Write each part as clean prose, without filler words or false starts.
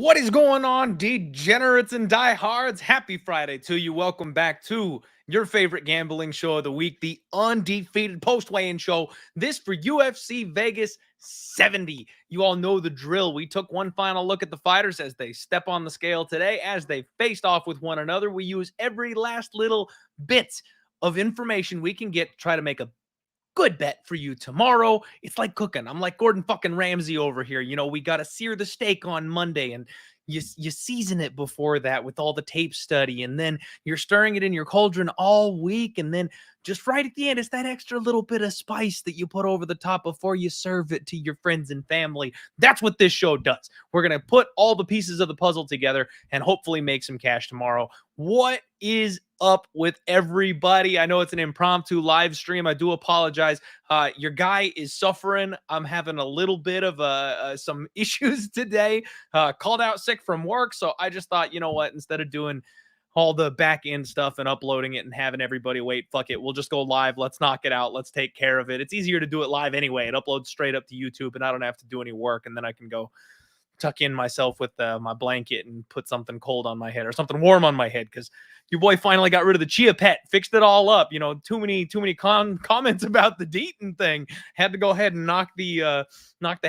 What is going on, degenerates and diehards? Happy Friday to you. Welcome back to your favorite gambling show of the week, the Undefeated Post-Weigh-In Show. This for UFC Vegas 70. You all know the drill. We took one final look at the fighters as they step on the scale today, as they faced off with one another. We use every last little bit of information we can get to try to make a good bet for you tomorrow. It's like cooking. I'm like Gordon fucking Ramsay over here. You know, we got to sear the steak on Monday and you season it before that with all the tape study, and then you're stirring it in your cauldron all week, and then just right at the end, it's that extra little bit of spice that you put over the top before you serve it to your friends and family. That's what this show does. We're going to put all the pieces of the puzzle together and hopefully make some cash tomorrow. What is up with everybody? I know it's an impromptu live stream. I do apologize. Your guy is suffering. I'm having a little bit of some issues today. Called out sick from work, so I just thought, you know what, instead of doing all the back end stuff and uploading it and having everybody wait, fuck it, we'll just go live. Let's knock it out. Let's take care of it. It's easier to do it live anyway. It uploads straight up to YouTube, and I don't have to do any work, and then I can go tuck in myself with my blanket and put something cold on my head or something warm on my head, because your boy finally got rid of the chia pet, fixed it all up. You know, too many comments about the Deaton thing. Had to go ahead and knock the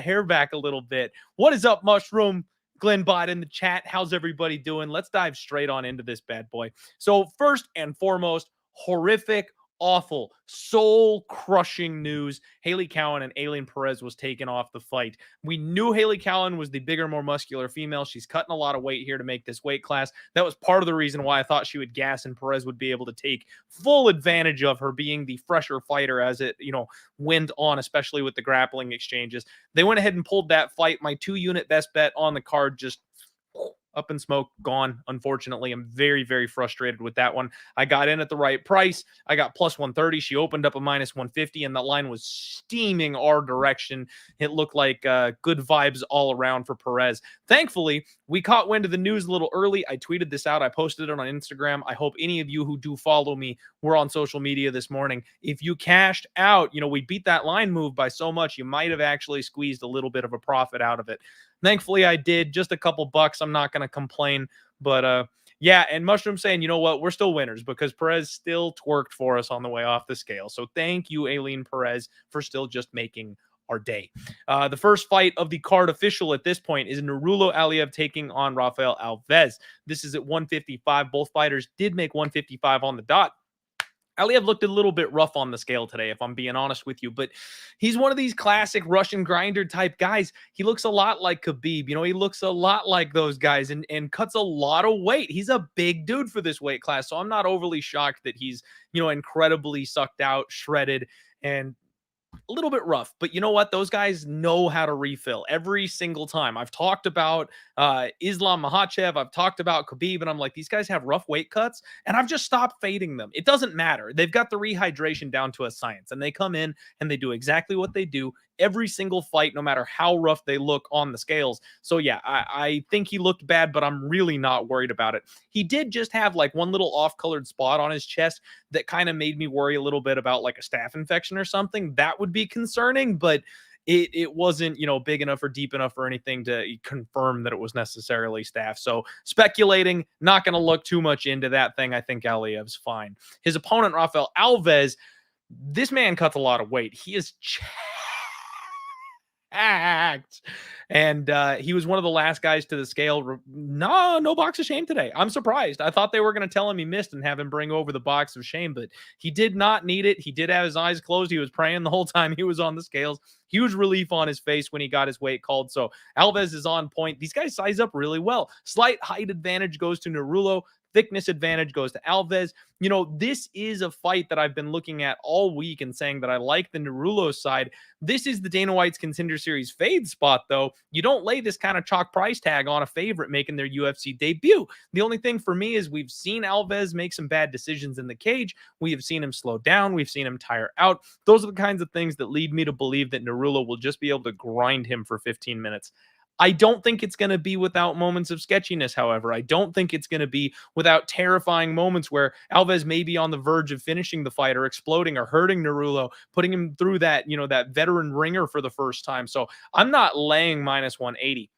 hair back a little bit. What is up, Mushroom? Glenn Bot in the chat. How's everybody doing? Let's dive straight on into this bad boy. So first and foremost, horrific, awful, soul-crushing news. Haley Cowan and Aileen Perez was taken off the fight. We knew Haley Cowan was the bigger, more muscular female. She's cutting a lot of weight here to make this weight class. That was part of the reason why I thought she would gas and Perez would be able to take full advantage of her being the fresher fighter as it, went on, especially with the grappling exchanges. They went ahead and pulled that fight. My 2-unit best bet on the card just up in smoke, gone. Unfortunately, I'm very, very frustrated with that one. I got in at the right price. I got plus 130. She opened up a minus 150, and the line was steaming our direction. It looked like good vibes all around for Perez. Thankfully, we caught wind of the news a little early. I tweeted this out. I posted it on Instagram. I hope any of you who do follow me were on social media this morning. If you cashed out, we beat that line move by so much, you might have actually squeezed a little bit of a profit out of it. Thankfully, I did. Just a couple bucks. I'm not going to complain. But, yeah, and Mushroom saying, you know what? We're still winners because Perez still twerked for us on the way off the scale. So thank you, Aileen Perez, for still just making our day. The first fight of the card official at this point is Narulo Aliev taking on Rafael Alves. This is at 155. Both fighters did make 155 on the dot. Aliev looked a little bit rough on the scale today, if I'm being honest with you, but he's one of these classic Russian grinder type guys. He looks a lot like Khabib. He looks a lot like those guys and cuts a lot of weight. He's a big dude for this weight class, so I'm not overly shocked that he's, incredibly sucked out, shredded, and a little bit rough. But you know what? Those guys know how to refill every single time. I've talked about Islam Makhachev. I've talked about Khabib, and I'm like, these guys have rough weight cuts, and I've just stopped fading them. It doesn't matter. They've got the rehydration down to a science, and they come in and they do exactly what they do every single fight, no matter how rough they look on the scales. So yeah, I think he looked bad, but I'm really not worried about it. He did just have like one little off-colored spot on his chest that kind of made me worry a little bit about like a staph infection or something. That would be concerning, but it wasn't, big enough or deep enough or anything to confirm that it was necessarily staph. So speculating, not going to look too much into that thing. I think Aliev's fine. His opponent, Rafael Alves, this man cuts a lot of weight. He is act. And he was one of the last guys to the scale. No box of shame today. I'm surprised. I thought they were going to tell him he missed and have him bring over the box of shame, but he did not need it. He did have his eyes closed. He was praying the whole time he was on the scales. Huge relief on his face when he got his weight called. So Alves is on point. These guys size up really well. Slight height advantage goes to Narulo. Thickness advantage goes to Alves. This is a fight that I've been looking at all week and saying that I like the Narulo side. This is the Dana White's Contender Series fade spot, though. You don't lay this kind of chalk price tag on a favorite making their UFC debut. The only thing for me is we've seen Alves make some bad decisions in the cage. We have seen him slow down. We've seen him tire out. Those are the kinds of things that lead me to believe that Narulo will just be able to grind him for 15 minutes. I don't think it's going to be without moments of sketchiness, however. I don't think it's going to be without terrifying moments where Alves may be on the verge of finishing the fight or exploding or hurting Narulo, putting him through that, that veteran ringer for the first time. So I'm not laying minus 180.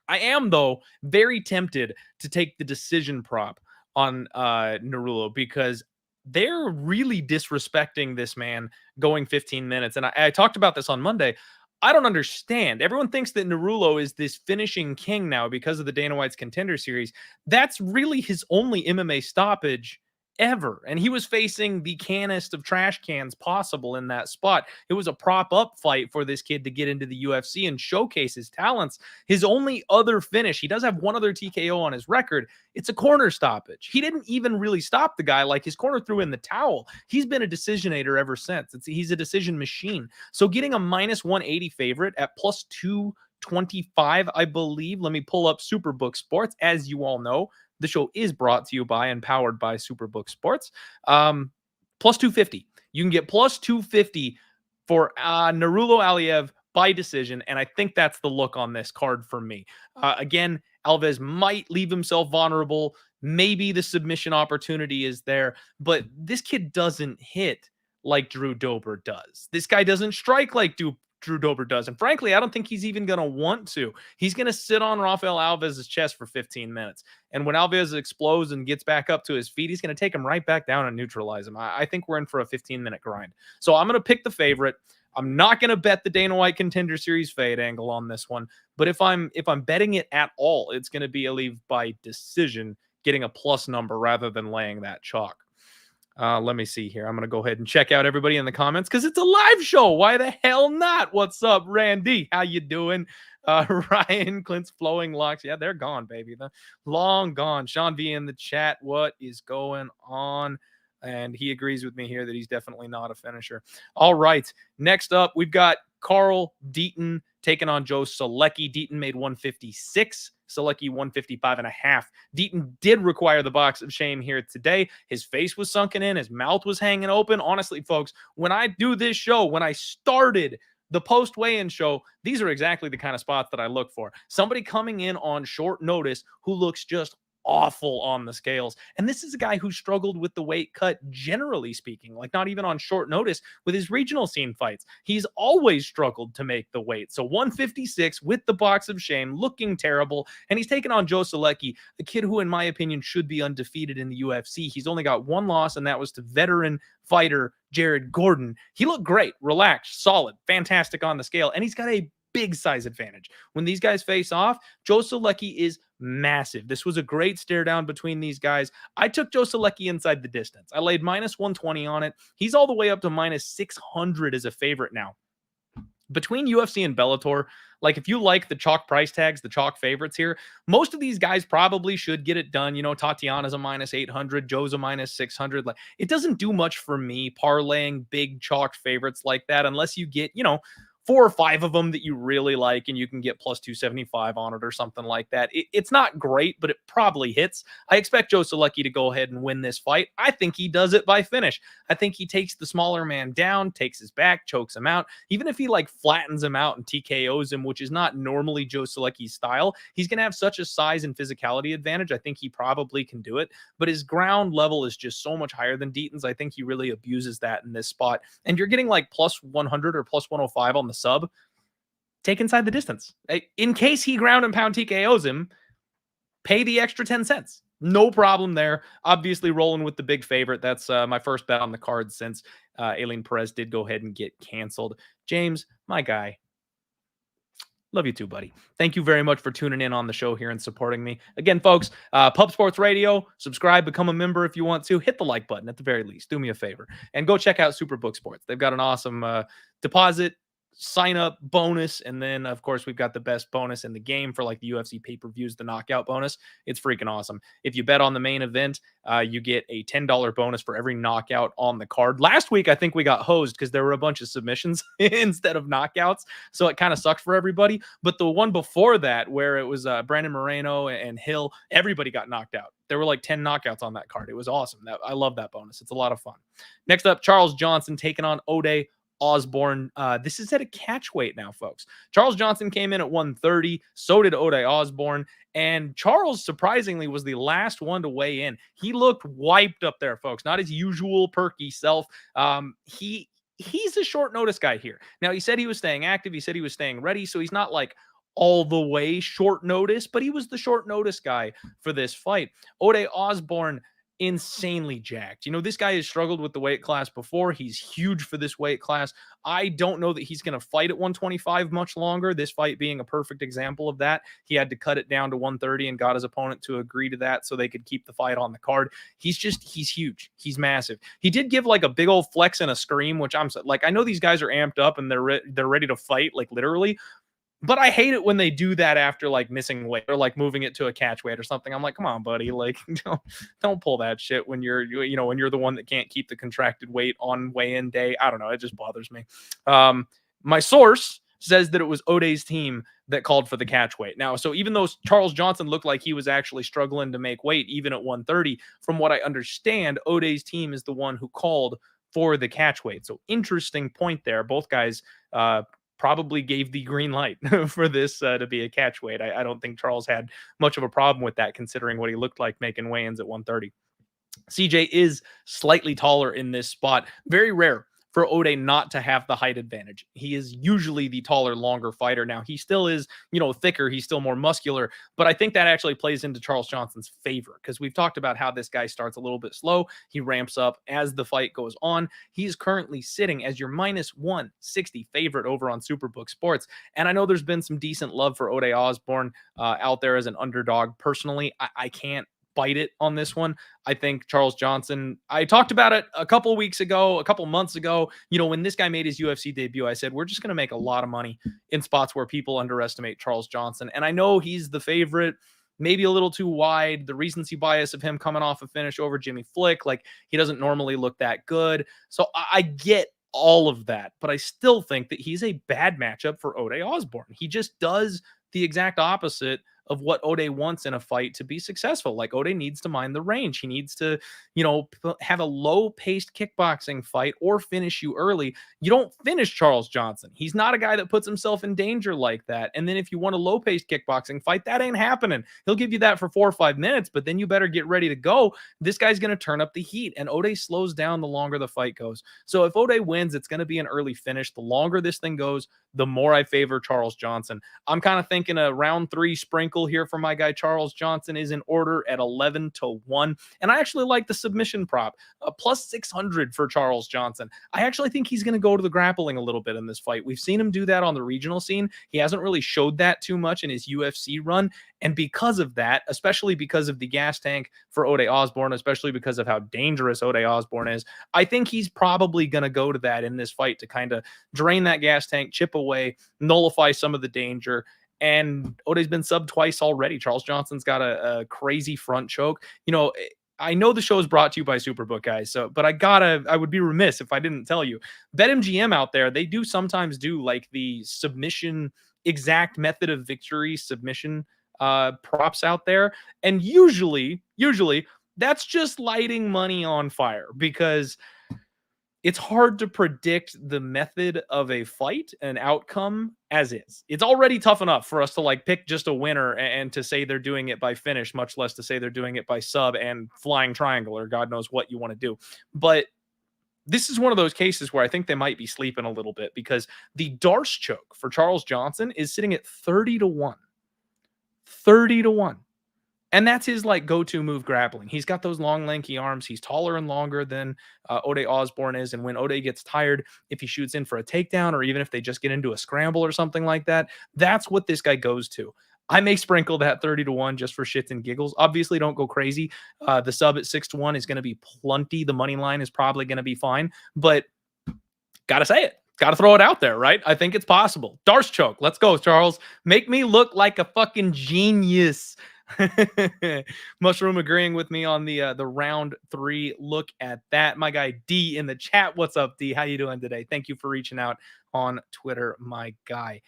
I am, though, very tempted to take the decision prop on Narulo because they're really disrespecting this man going 15 minutes. And I talked about this on Monday. I don't understand. Everyone thinks that Narulo is this finishing king now because of the Dana White's Contender Series. That's really his only MMA stoppage ever. And he was facing the cannest of trash cans possible in that spot. It was a prop up fight for this kid to get into the UFC and showcase his talents. His only other finish, he does have one other TKO on his record. It's a corner stoppage. He didn't even really stop the guy. Like, his corner threw in the towel. He's been a decisionator ever since. He's a decision machine. So getting a minus 180 favorite at plus 225, I believe. Let me pull up Superbook Sports. As you all know, the show is brought to you by and powered by Superbook Sports. Plus 250. You can get plus 250 for Narulo Aliev by decision, and I think that's the look on this card for me. Again, Alves might leave himself vulnerable. Maybe the submission opportunity is there, but this kid doesn't hit like Drew Dober does. This guy doesn't strike like Drew Dober does. And frankly, I don't think he's even going to want to. He's going to sit on Rafael Alves' chest for 15 minutes. And when Alves explodes and gets back up to his feet, he's going to take him right back down and neutralize him. I think we're in for a 15-minute grind. So I'm going to pick the favorite. I'm not going to bet the Dana White Contender Series fade angle on this one. But if I'm betting it at all, it's going to be Aliev by decision, getting a plus number rather than laying that chalk. Let me see here. I'm going to go ahead and check out everybody in the comments because it's a live show. Why the hell not? What's up, Randy? How you doing? Ryan, Clint's flowing locks. Yeah, they're gone, baby. They're long gone. Sean V in the chat. What is going on? And he agrees with me here that he's definitely not a finisher. All right. Next up, we've got Carl Deaton taking on Joe Solecki. Deaton made 156. Solecki 155.5. Deaton did require the box of shame here today. His face was sunken in. His mouth was hanging open. Honestly, folks, when I do this show, when I started the post weigh-in show, these are exactly the kind of spots that I look for. Somebody coming in on short notice who looks just awful on the scales. And this is a guy who struggled with the weight cut, generally speaking, like not even on short notice with his regional scene fights. He's always struggled to make the weight. So 156 with the box of shame, looking terrible. And he's taken on Joe Solecki, a kid who, in my opinion, should be undefeated in the UFC. He's only got one loss, and that was to veteran fighter Jared Gordon. He looked great, relaxed, solid, fantastic on the scale. And he's got a big size advantage. When these guys face off, Joe Solecki is massive. This was a great stare down between these guys. I took Joe Solecki inside the distance. I laid minus 120 on it. He's all the way up to minus 600 as a favorite now. Between UFC and Bellator, like if you like the chalk price tags, the chalk favorites here, most of these guys probably should get it done. You know, Tatiana's a minus 800, Joe's a minus 600. Like, it doesn't do much for me parlaying big chalk favorites like that unless you get, you know, 4 or 5 of them that you really like and you can get plus 275 on it or something like that. It's not great, but it probably hits. I expect Joe Solecki to go ahead and win this fight. I think he does it by finish. I think he takes the smaller man down, takes his back, chokes him out. Even if he like flattens him out and TKOs him, which is not normally Joe Solecki's style, he's going to have such a size and physicality advantage. I think he probably can do it, but his ground level is just so much higher than Deaton's. I think he really abuses that in this spot. And you're getting like plus 100 or plus 105 on the sub. Take inside the distance. In case he ground and pound TKOs him, pay the extra 10 cents. No problem there. Obviously rolling with the big favorite. That's my first bet on the card since Aileen Perez did go ahead and get canceled. James, my guy, love you too, buddy. Thank you very much for tuning in on the show here and supporting me. Again, folks, Pub Sports Radio, subscribe, become a member if you want to. Hit the like button at the very least. Do me a favor. And go check out Superbook Sports. They've got an awesome deposit sign up bonus, and then of course we've got the best bonus in the game for like the UFC pay-per-views, the knockout bonus. It's freaking awesome. If you bet on the main event, you get a $10 bonus for every knockout on the card. Last week I think we got hosed because there were a bunch of submissions instead of knockouts, so it kind of sucked for everybody. But the one before that, where it was Brandon Moreno and Hill, everybody got knocked out. There were like 10 knockouts on that card. It was awesome. I love that bonus. It's a lot of fun. Next up, Charles Johnson taking on Ode Osborne. This is at a catch weight now, folks. Charles Johnson came in at 130. So did Ode Osborne. And Charles, surprisingly, was the last one to weigh in. He looked wiped up there, folks. Not his usual perky self. He's a short notice guy here. Now, he said he was staying active. He said he was staying ready. So he's not like all the way short notice, but he was the short notice guy for this fight. Ode Osborne, insanely jacked. You know, this guy has struggled with the weight class before. He's huge for this weight class. I don't know that he's going to fight at 125 much longer. This fight being a perfect example of that. He had to cut it down to 130 and got his opponent to agree to that so they could keep the fight on the card. He's huge. He's massive. He did give like a big old flex and a scream, which I'm like, I know these guys are amped up and they're ready to fight, like literally. But I hate it when they do that after like missing weight or like moving it to a catch weight or something. I'm like, come on, buddy. Like, don't pull that shit when you're when you're the one that can't keep the contracted weight on weigh-in day. I don't know. It just bothers me. My source says that it was Ode's team that called for the catch weight. Now, so even though Charles Johnson looked like he was actually struggling to make weight, even at 130, from what I understand, Ode's team is the one who called for the catch weight. So interesting point there. Both guys, probably gave the green light for this to be a catch weight. I don't think Charles had much of a problem with that, considering what he looked like making weigh-ins at 130. CJ is slightly taller in this spot. Very rare for Ode not to have the height advantage. He is usually the taller, longer fighter. Now, he still is, thicker. He's still more muscular, but I think that actually plays into Charles Johnson's favor because we've talked about how this guy starts a little bit slow. He ramps up as the fight goes on. He's currently sitting as your minus 160 favorite over on Superbook Sports. And I know there's been some decent love for Ode Osborne out there as an underdog. Personally, I can't bite it on this one. I think Charles Johnson, I talked about it a couple months ago, when this guy made his UFC debut, I said, we're just going to make a lot of money in spots where people underestimate Charles Johnson. And I know he's the favorite, maybe a little too wide. The recency bias of him coming off a finish over Jimmy Flick, like he doesn't normally look that good. So I get all of that, but I still think that he's a bad matchup for Ode Osborne. He just does the exact opposite of what Ode wants in a fight to be successful. Like Ode needs to mind the range. He needs to, have a low-paced kickboxing fight or finish you early. You don't finish Charles Johnson. He's not a guy that puts himself in danger like that. And then if you want a low-paced kickboxing fight, that ain't happening. He'll give you that for 4 or 5 minutes, but then you better get ready to go. This guy's going to turn up the heat, and Ode slows down the longer the fight goes. So if Ode wins, it's going to be an early finish. The longer this thing goes, the more I favor Charles Johnson. I'm kind of thinking a round 3 sprinkle here for my guy Charles Johnson is in order at 11-1. And I actually like the submission prop, plus 600 for Charles Johnson. I actually think he's going to go to the grappling a little bit in this fight. We've seen him do that on the regional scene. He hasn't really showed that too much in his UFC run. And because of that, especially because of the gas tank for Ode Osborne, especially because of how dangerous Ode Osborne is, I think he's probably going to go to that in this fight to kind of drain that gas tank, chip away, nullify some of the danger. And Ode's been subbed twice already. Charles Johnson's got a crazy front choke. I know the show is brought to you by Superbook, guys. But I would be remiss if I didn't tell you. BetMGM out there, they do sometimes do like the submission exact method of victory submission props out there. And usually that's just lighting money on fire because it's hard to predict the method of a fight, an outcome as is. It's already tough enough for us to like pick just a winner and to say they're doing it by finish, much less to say they're doing it by sub and flying triangle or God knows what you want to do. But this is one of those cases where I think they might be sleeping a little bit because the Darce choke for Charles Johnson is sitting at 30-1. 30-1. And that's his like go-to move grappling. He's got those long, lanky arms. He's taller and longer than Ode Osborne is. And when Ode gets tired, if he shoots in for a takedown or even if they just get into a scramble or something like that, that's what this guy goes to. I may sprinkle that 30-1 just for shits and giggles. Obviously, don't go crazy. The sub at 6-1 is going to be plenty. The money line is probably going to be fine. But got to say it. Got to throw it out there, right? I think it's possible. Darce choke. Let's go, Charles. Make me look like a fucking genius. Mushroom agreeing with me on the round 3 look at that. My guy D in the chat. What's up, D? How you doing today? Thank you for reaching out on Twitter, my guy.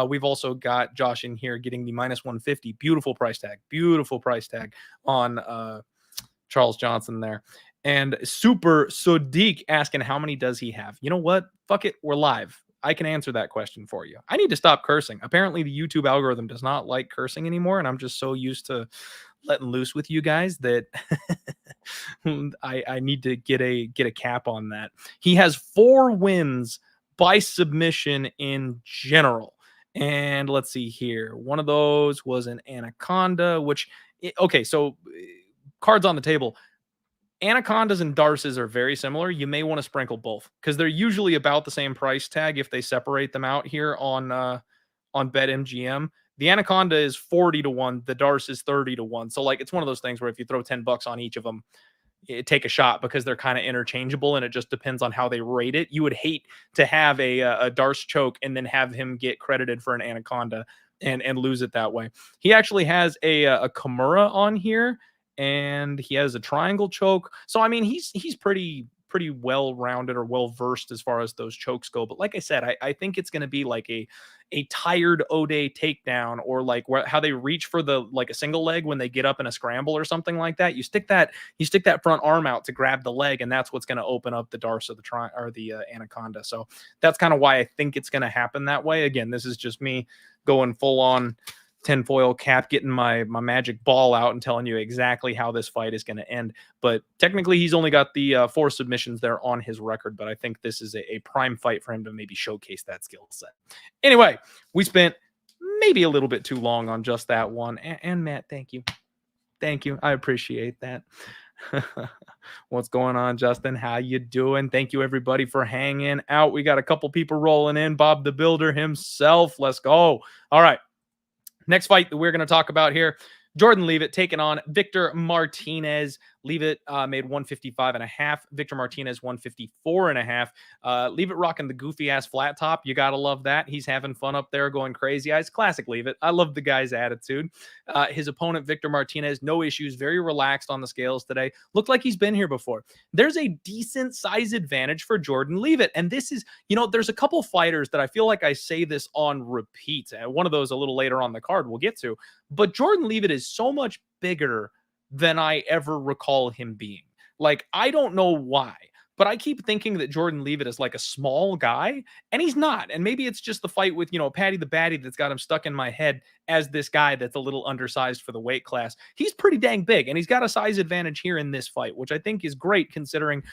We've also got Josh in here getting the minus 150. Beautiful price tag on Charles Johnson there. And Super Sodiq asking how many does he have? You know what? Fuck it. We're live. I can answer that question for you. I need to stop cursing. Apparently, the YouTube algorithm does not like cursing anymore, and I'm just so used to letting loose with you guys that I need to get a cap on that. He has 4 wins by submission in general. And let's see here. One of those was an Anaconda, which, okay, so cards on the table. Anacondas and Darces are very similar. You may want to sprinkle both because they're usually about the same price tag if they separate them out here on BetMGM. The Anaconda is 40-1. The Darce is 30-1. So like it's one of those things where if you throw $10 on each of them, take a shot because they're kind of interchangeable and it just depends on how they rate it. You would hate to have a Darce choke and then have him get credited for an Anaconda and lose it that way. He actually has a Kimura on here and he has a triangle choke. So I mean, he's pretty well rounded or well versed as far as those chokes go. But like I said, I think it's going to be like a tired O'Day takedown or like how they reach for the like a single leg when they get up in a scramble or something like that. You stick that front arm out to grab the leg, and that's what's going to open up the Darce or the Anaconda. So that's kind of why I think it's going to happen that way. Again, this is just me going full on tinfoil cap, getting my magic ball out and telling you exactly how this fight is going to end. But technically he's only got the 4 submissions there on his record, but I think this is a prime fight for him to maybe showcase that skill set. Anyway, we spent maybe a little bit too long on just that one. And Matt, thank you. I appreciate that. What's going on, Justin? How you doing? Thank you everybody for hanging out. We got a couple people rolling in. Bob the Builder himself. Let's go. All right. Next fight that we're going to talk about here, Jordan Leavitt taking on Victor Martinez. Leavitt made 155.5. Victor Martinez 154.5. Leavitt rocking the goofy ass flat top. You gotta love that. He's having fun up there, going crazy eyes. Classic Leavitt. I love the guy's attitude. His opponent Victor Martinez, no issues, very relaxed on the scales today. Looked like he's been here before. There's a decent size advantage for Jordan Leavitt, and this is, there's a couple fighters that I feel like I say this on repeat. One of those a little later on the card we'll get to, but Jordan Leavitt is so much bigger than I ever recall him being. Like, I don't know why, but I keep thinking that Jordan Leavitt is like a small guy, and he's not. And maybe it's just the fight with, Patty the Batty that's got him stuck in my head as this guy that's a little undersized for the weight class. He's pretty dang big, and he's got a size advantage here in this fight, which I think is great considering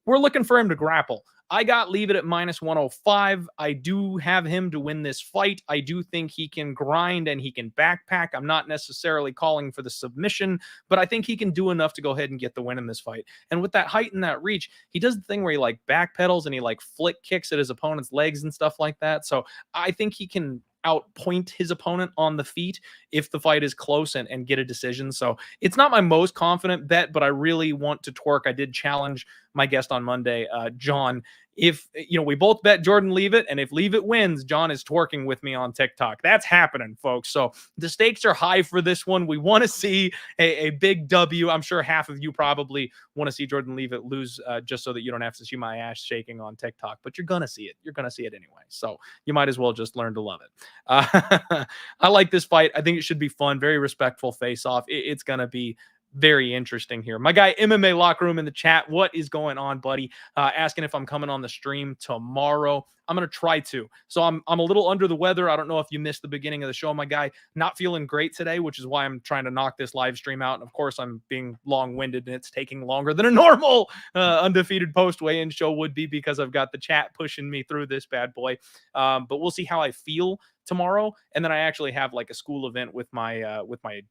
we're looking for him to grapple. I got Leavitt at -105. I do have him to win this fight. I do think he can grind and he can backpack. I'm not necessarily calling for the submission, but I think he can do enough to go ahead and get the win in this fight. And with that height and that reach, he does the thing where he like backpedals and he like flick kicks at his opponent's legs and stuff like that. So I think he can outpoint his opponent on the feet if the fight is close and get a decision. So it's not my most confident bet, but I really want to twerk. I did challenge my guest on Monday, John. If we both bet Jordan Leavitt, and if Leavitt wins, John is twerking with me on TikTok. That's happening, folks. So the stakes are high for this one. We want to see a big W. I'm sure half of you probably want to see Jordan Leavitt lose just so that you don't have to see my ass shaking on TikTok. But you're gonna see it. You're gonna see it anyway. So you might as well just learn to love it. I like this fight. I think it should be fun. Very respectful face-off. It's gonna be very interesting here. My guy MMA Locker Room in the chat, what is going on, buddy? Asking if I'm coming on the stream tomorrow. I'm going to try to. So I'm a little under the weather. I don't know if you missed the beginning of the show. My guy, not feeling great today, which is why I'm trying to knock this live stream out. And of course, I'm being long-winded and it's taking longer than a normal undefeated post-weigh-in show would be because I've got the chat pushing me through this bad boy. But we'll see how I feel tomorrow. And then I actually have like a school event with my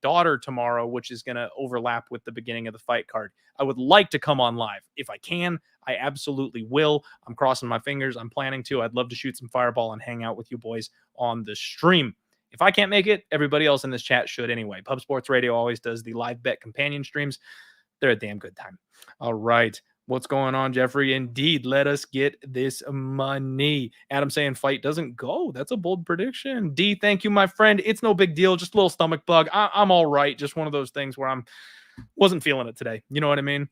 daughter tomorrow, which is going to overlap with the beginning of the fight card. I would like to come on live. If I can, I absolutely will. I'm crossing my fingers. I'm planning to. I'd love to shoot some fireball and hang out with you boys on the stream. If I can't make it, everybody else in this chat should anyway. Pub Sports Radio always does the live bet companion streams. They're a damn good time. All right. What's going on, Jeffrey? Indeed, let us get this money. Adam saying fight doesn't go. That's a bold prediction. D, thank you, my friend. It's no big deal. Just a little stomach bug. I'm all right. Just one of those things where wasn't feeling it today. You know what I mean?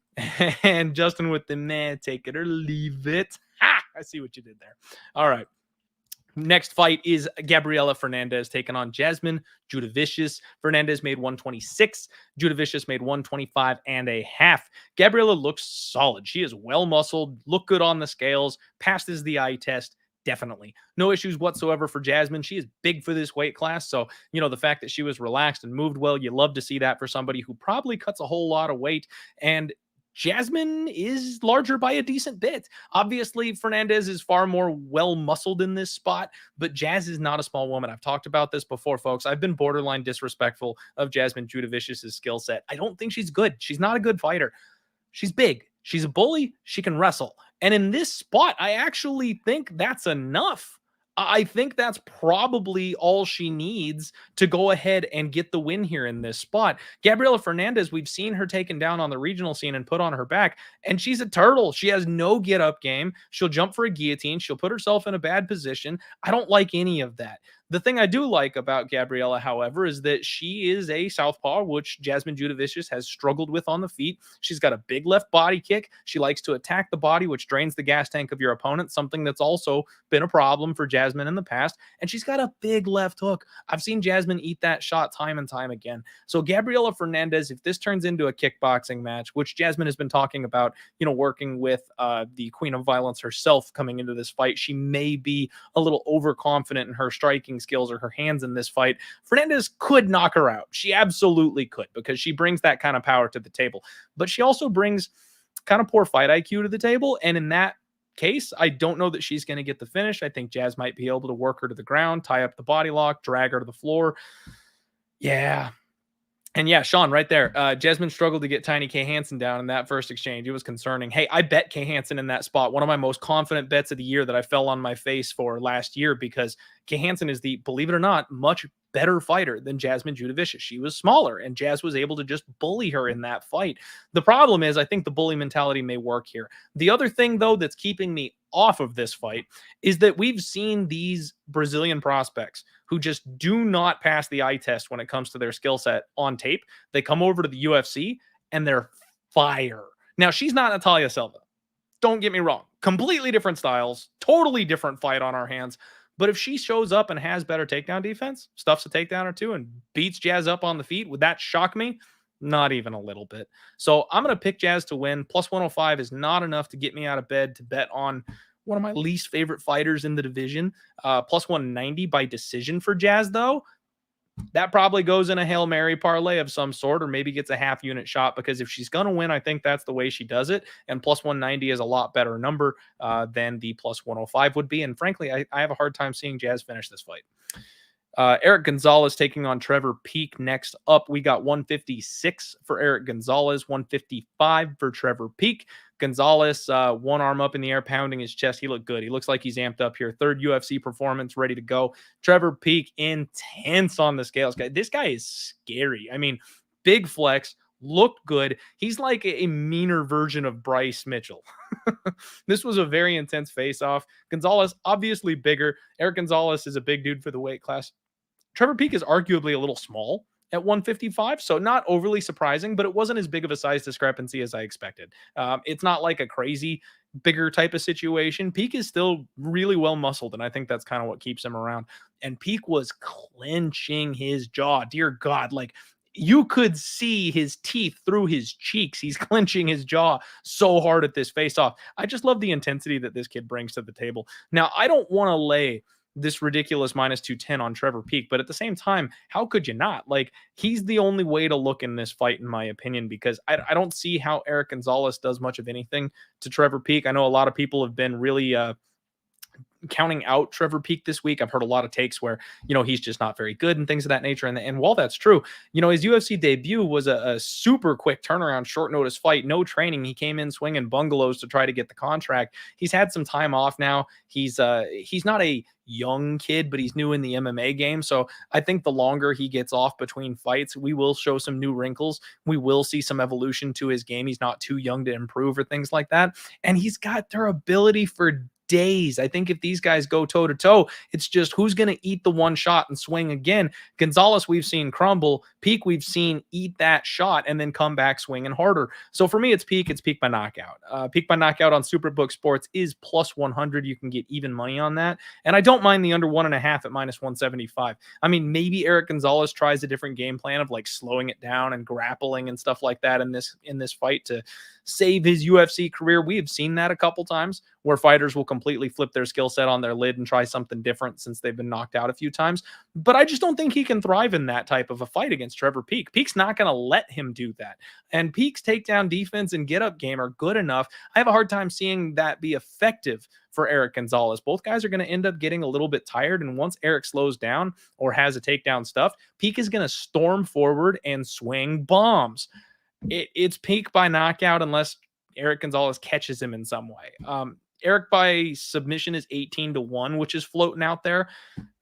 And Justin with the man, take it or leave it. Ha! I see what you did there. All right. Next fight is Gabriella Fernandes taking on Jasmine Jasudavicius. Fernandes made 126. Jasudavicius made 125.5. Gabriella looks solid. She is well muscled, look good on the scales, passes the eye test. Definitely. No issues whatsoever for Jasmine. She is big for this weight class. So, the fact that she was relaxed and moved well, you love to see that for somebody who probably cuts a whole lot of weight. And Jasmine is larger by a decent bit. Obviously, Fernandes is far more well muscled in this spot, but Jazz is not a small woman. I've talked about this before, folks. I've been borderline disrespectful of Jasmine Jasudavicius' skill set. I don't think she's good. She's not a good fighter. She's big. She's a bully. She can wrestle. And in this spot, I actually think that's enough. I think that's probably all she needs to go ahead and get the win here in this spot. Gabriella Fernandes, we've seen her taken down on the regional scene and put on her back, and she's a turtle. She has no get up game. She'll jump for a guillotine. She'll put herself in a bad position. I don't like any of that. The thing I do like about Gabriella, however, is that she is a southpaw, which Jasmine Jasudavicius has struggled with on the feet. She's got a big left body kick. She likes to attack the body, which drains the gas tank of your opponent, something that's also been a problem for Jasmine in the past. And she's got a big left hook. I've seen Jasmine eat that shot time and time again. So Gabriella Fernandes, if this turns into a kickboxing match, which Jasmine has been talking about, working with the Queen of Violence herself coming into this fight, she may be a little overconfident in her striking skills or her hands in this fight. Fernandes could knock her out. She absolutely could, because she brings that kind of power to the table. But she also brings kind of poor fight IQ to the table. And in that case, I don't know that she's going to get the finish. I think Jazz might be able to work her to the ground, tie up the body lock, drag her to the floor. Yeah. And yeah, Sean, right there. Jasmine struggled to get Tiny K. Hansen down in that first exchange. It was concerning. Hey, I bet K. Hansen in that spot. One of my most confident bets of the year that I fell on my face for last year, because K. Hansen is believe it or not, much better fighter than Jasmine Jasudavicius. She was smaller, and Jazz was able to just bully her in that fight. The problem is, I think the bully mentality may work here. The other thing, though, that's keeping me off of this fight is that we've seen these Brazilian prospects who just do not pass the eye test when it comes to their skill set on tape. They come over to the UFC and they're fire. Now, she's not Natalia Silva. Don't get me wrong. Completely different styles, totally different fight on our hands. But if she shows up and has better takedown defense, stuffs a takedown or two, and beats Jazz up on the feet, would that shock me? Not even a little bit. So I'm going to pick Jazz to win. Plus 105 is not enough to get me out of bed to bet on one of my least favorite fighters in the division. Plus 190 by decision for Jazz, though. That probably goes in a Hail Mary parlay of some sort, or maybe gets a half unit shot, because if she's going to win, I think that's the way she does it. And plus 190 is a lot better number than the plus 105 would be. And frankly, I have a hard time seeing Jazz finish this fight. Erick Gonzalez taking on Trevor Peek next up. We got 156 for Erick Gonzalez, 155 for Trevor Peek. Gonzalez, one arm up in the air, pounding his chest. He looked good. He looks like he's amped up here. Third UFC performance, ready to go. Trevor Peek, intense on the scales. This guy is scary. I mean, big flex, looked good. He's like a meaner version of Bryce Mitchell. This was a very intense face-off. Gonzalez, obviously bigger. Erick Gonzalez is a big dude for the weight class. Trevor Peek is arguably a little small at 155, so not overly surprising, but it wasn't as big of a size discrepancy as I expected. It's not like a crazy bigger type of situation. Peek is still really well muscled, and I think that's kind of what keeps him around. And Peek was clenching his jaw. Dear God, like, you could see his teeth through his cheeks. He's clenching his jaw so hard at this face-off. I just love the intensity that this kid brings to the table. Now, I don't want to lay this ridiculous minus 210 on Trevor Peek, but at the same time, how could you not? Like, he's the only way to look in this fight, in my opinion, because I don't see how Erick Gonzalez does much of anything to Trevor Peek. I know a lot of people have been really counting out Trevor Peek this week. I've heard a lot of takes where, he's just not very good and things of that nature. And while that's true, his UFC debut was a super quick turnaround, short notice fight, no training. He came in swinging bungalows to try to get the contract. He's had some time off now. He's not a young kid, but he's new in the MMA game. So I think the longer he gets off between fights, we will show some new wrinkles. We will see some evolution to his game. He's not too young to improve or things like that. And he's got durability for days. I think if these guys go toe to toe, it's just who's going to eat the one shot and swing again. Gonzalez, we've seen crumble. Peek, we've seen eat that shot and then come back swinging harder. So for me, it's Peek. It's Peek by knockout. Peek by knockout on Superbook Sports is plus 100. You can get even money on that. And I don't mind the under 1.5 at minus 175. I mean, maybe Erick Gonzalez tries a different game plan of like slowing it down and grappling and stuff like that in this fight to save his UFC career. We have seen that a couple times where fighters will completely flip their skill set on their lid and try something different since they've been knocked out a few times. But I just don't think he can thrive in that type of a fight against Trevor Peek. Peek's not going to let him do that. And Peek's takedown defense and get up game are good enough. I have a hard time seeing that be effective for Erick Gonzalez. Both guys are going to end up getting a little bit tired. And once Erick slows down or has a takedown stuffed, Peek is going to storm forward and swing bombs. It's Peek by knockout unless Erick Gonzalez catches him in some way. Erick by submission is 18-1, which is floating out there.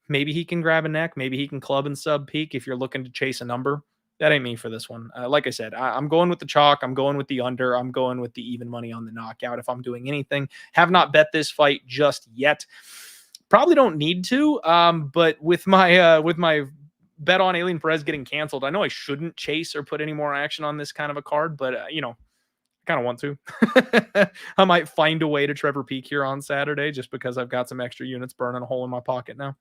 Maybe he can grab a neck. Maybe he can club and sub Peek if you're looking to chase a number. That ain't me for this one. Like I said, I'm going with the chalk. I'm going with the under. I'm going with the even money on the knockout if I'm doing anything. Have not bet this fight just yet. Probably don't need to. But with my bet on Alien Perez getting canceled, I know I shouldn't chase or put any more action on this kind of a card, but kind of want to. I might find a way to Trevor Peek here on Saturday just because I've got some extra units burning a hole in my pocket now.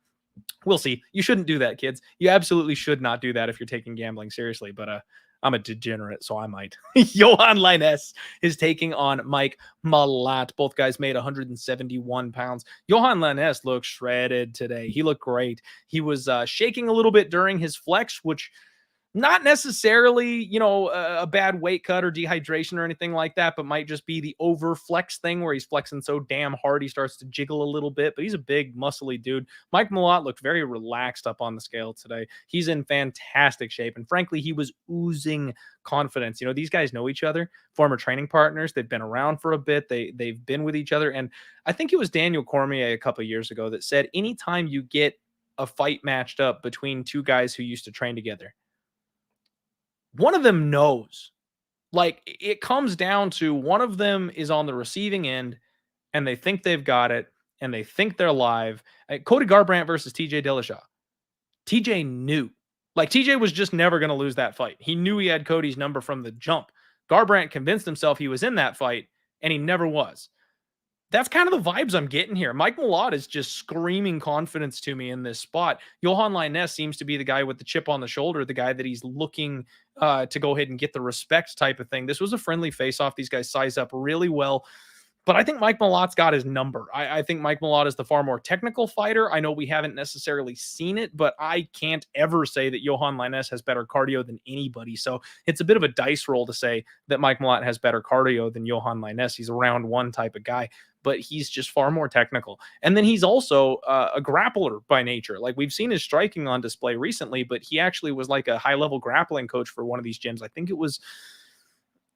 We'll see. You shouldn't do that, kids. You absolutely should not do that if you're taking gambling seriously, but I'm a degenerate, so I might. Yohan Lainesse is taking on Mike Malott. Both guys made 171 pounds. Yohan Lainesse looked shredded today. He looked great. He was shaking a little bit during his flex, which not necessarily, a bad weight cut or dehydration or anything like that, but might just be the over flex thing where he's flexing so damn hard he starts to jiggle a little bit, but he's a big, muscly dude. Mike Malott looked very relaxed up on the scale today. He's in fantastic shape, and frankly, he was oozing confidence. These guys know each other, former training partners. They've been around for a bit. They've been with each other, and I think it was Daniel Cormier a couple of years ago that said, anytime you get a fight matched up between two guys who used to train together, one of them knows. Like, it comes down to one of them is on the receiving end and they think they've got it and they think they're live. Cody Garbrandt versus TJ Dillashaw. TJ knew. Like, TJ was just never going to lose that fight. He knew he had Cody's number from the jump. Garbrandt convinced himself he was in that fight and he never was. That's kind of the vibes I'm getting here. Mike Malott is just screaming confidence to me in this spot. Yohan Lainesse seems to be the guy with the chip on the shoulder, the guy that he's looking to go ahead and get the respect type of thing. This was a friendly face-off. These guys size up really well. But I think Mike Malott's got his number. I think Mike Malott is the far more technical fighter. I know we haven't necessarily seen it, but I can't ever say that Yohan Lainesse has better cardio than anybody. So it's a bit of a dice roll to say that Mike Malott has better cardio than Yohan Lainesse. He's a round one type of guy, but he's just far more technical. And then he's also a grappler by nature. Like, we've seen his striking on display recently, but he actually was like a high-level grappling coach for one of these gyms. I think it was,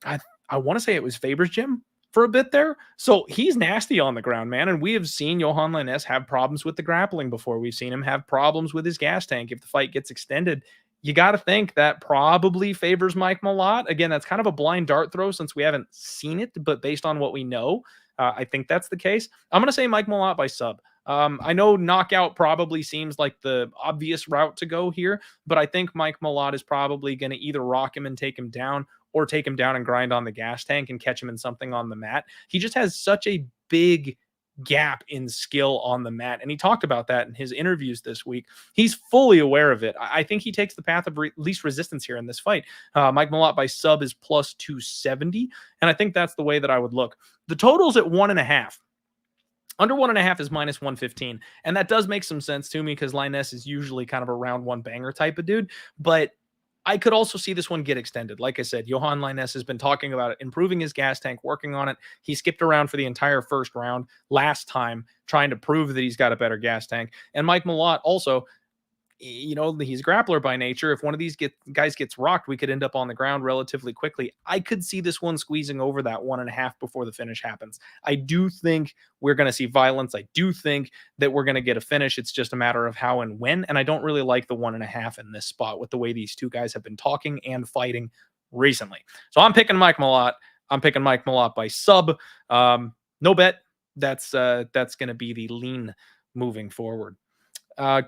I want to say it was Faber's gym for a bit there. So he's nasty on the ground, man. And we have seen Yohan Lainesse have problems with the grappling before. We've seen him have problems with his gas tank. If the fight gets extended, you got to think that probably favors Mike Malott. Again, that's kind of a blind dart throw since we haven't seen it, but based on what we know, I think that's the case. I'm going to say Mike Malott by sub. I know knockout probably seems like the obvious route to go here, but I think Mike Malott is probably going to either rock him and take him down or take him down and grind on the gas tank and catch him in something on the mat. He just has such a big gap in skill on the mat. And he talked about that in his interviews this week. He's fully aware of it. I think he takes the path of least resistance here in this fight. Mike Malott by sub is plus 270. And I think that's the way that I would look. The total's at 1.5. Under 1.5 is minus 115. And that does make some sense to me because Lainesse is usually kind of a round one banger type of dude. But I could also see this one get extended. Like I said, Yohan Lainesse has been talking about it, improving his gas tank, working on it. He skipped around for the entire first round last time, trying to prove that he's got a better gas tank. And Mike Malott also, he's a grappler by nature. If one of these guys gets rocked, we could end up on the ground relatively quickly. I could see this one squeezing over that 1.5 before the finish happens. I do think we're going to see violence. I do think that we're going to get a finish. It's just a matter of how and when. And I don't really like the 1.5 in this spot with the way these two guys have been talking and fighting recently. So I'm picking Mike Malott. I'm picking Mike Malott by sub. No bet. That's going to be the lean moving forward.